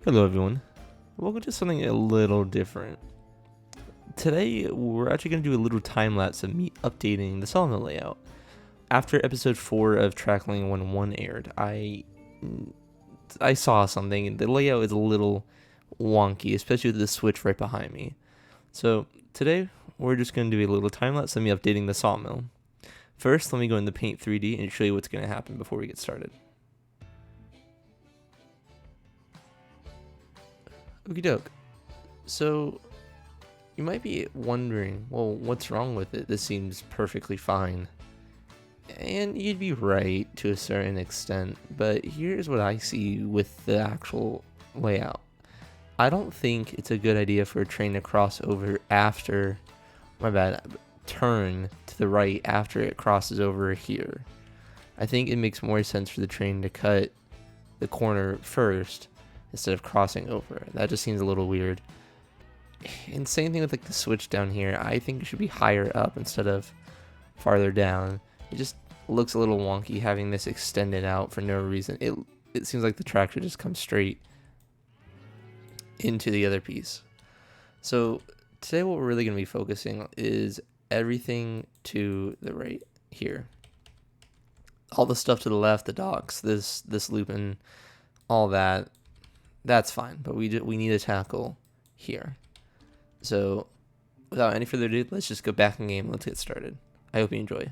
Hello everyone, welcome to something a little different. Today we're actually going to do a little time lapse of me updating the Sawmill layout. After episode 4 of Trackling 1 aired, I saw something. The layout is a little wonky, especially with the switch right behind me. So today we're just going to do a little time lapse of me updating the Sawmill. First, let me go into Paint 3D and show you what's going to happen before we get started. Okie doke. So, you might be wondering, well, what's wrong with it? This seems perfectly fine. And you'd be right to a certain extent, but here's what I see with the actual layout. I don't think it's a good idea for a train to cross over after, turn to the right after it crosses over here. I think it makes more sense for the train to cut the corner first instead of crossing over. That just seems a little weird. And same thing with like the switch down here. I think it should be higher up instead of farther down. It just looks a little wonky having this extended out for no reason. It seems like the track should just come straight into the other piece. So today what we're really going to be focusing is everything to the right here. All the stuff to the left, the docks, this loop and all that. That's fine, but we need to tackle here. So, without any further ado, let's just go back in game. Let's get started. I hope you enjoy.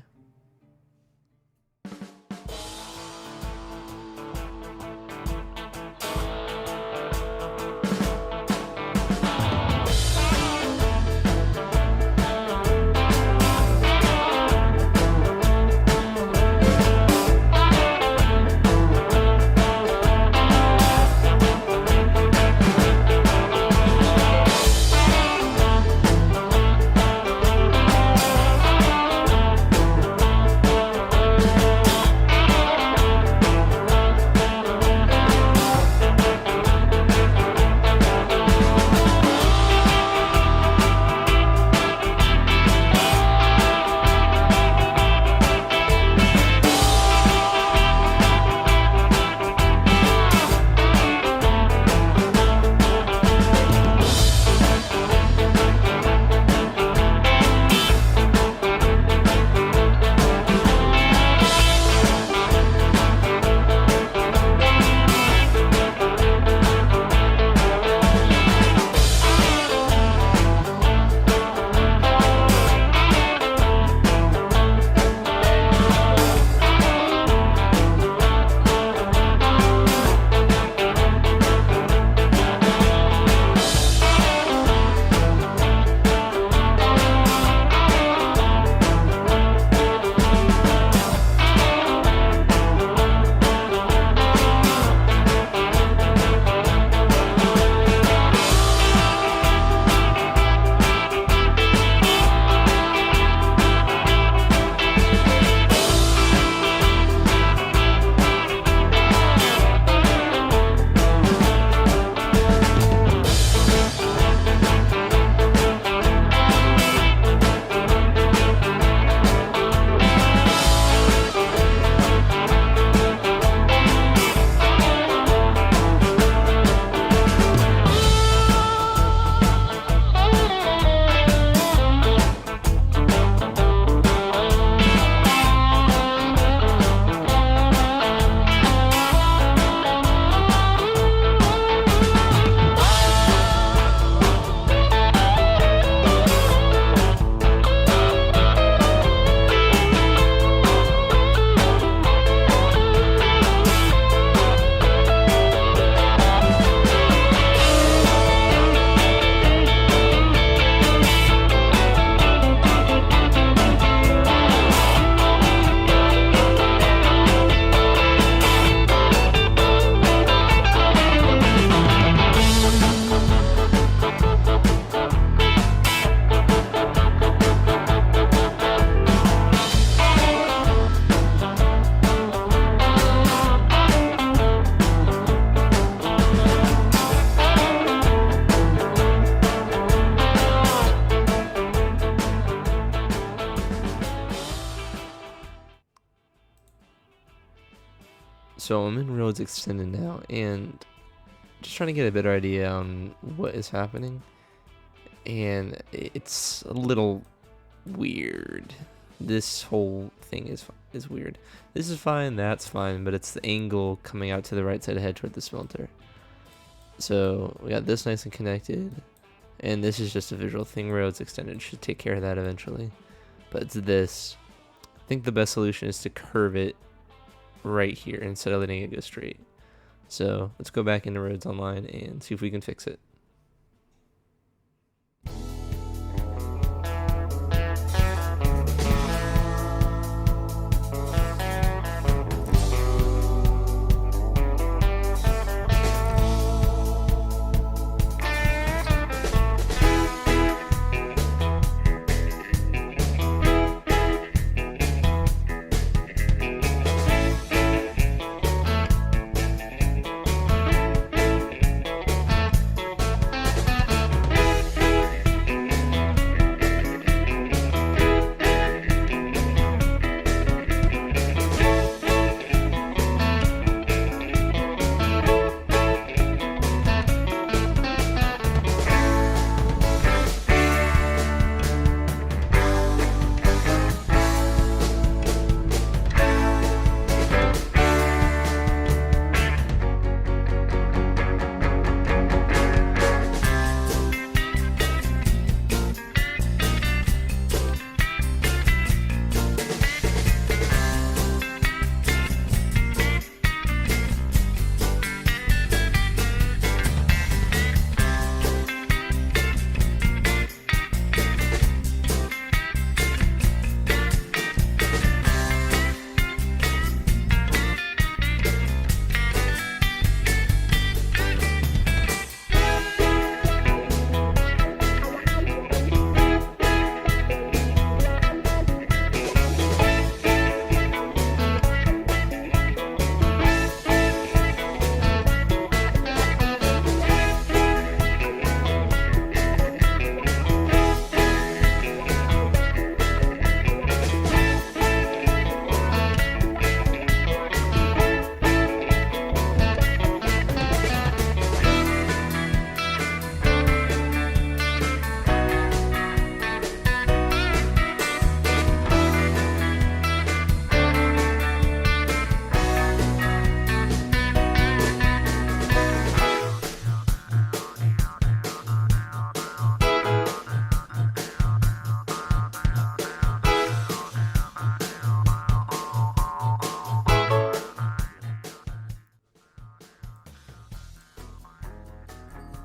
So I'm in roads extended now, and just trying to get a better idea on what is happening, and it's a little weird. This whole thing is weird. This is fine, that's fine, but it's the angle coming out to the right side ahead toward the smelter. So we got this nice and connected, and this is just a visual thing. Rails extended should take care of that eventually, but it's this. I think the best solution is to curve it right here instead of letting it go straight. So let's go back into Roads Online and see if we can fix it.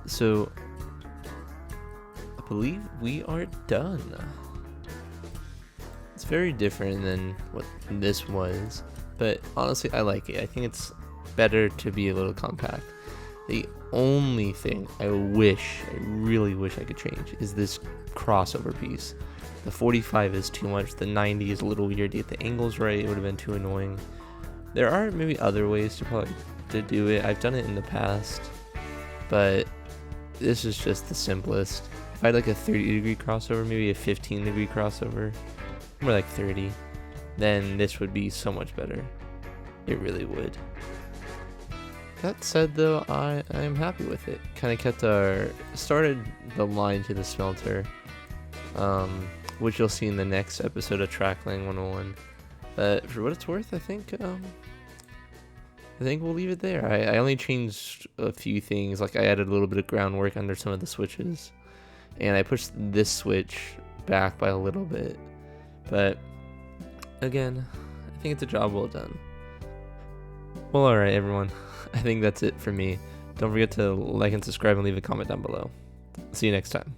So I believe we are done. It's very different than what this was, but honestly I like it. I think it's better to be a little compact. The only thing I really wish I could change is this crossover piece. The 45 is too much, the 90 is a little weird. To get the angles right, it would have been too annoying. There are maybe other ways to do it. I've done it in the past, but this is just the simplest. If I had like a 30-degree crossover, maybe a 15-degree crossover, more like 30, then this would be so much better. It really would. That said though, I am happy with it. Kind of started the line to the smelter, which you'll see in the next episode of Trackling 101. But for what it's worth, I think we'll leave it there. I only changed a few things, like I added a little bit of groundwork under some of the switches, and I pushed this switch back by a little bit. But again, I think it's a job well done. Well, alright everyone, I think that's it for me. Don't forget to like and subscribe and leave a comment down below. See you next time.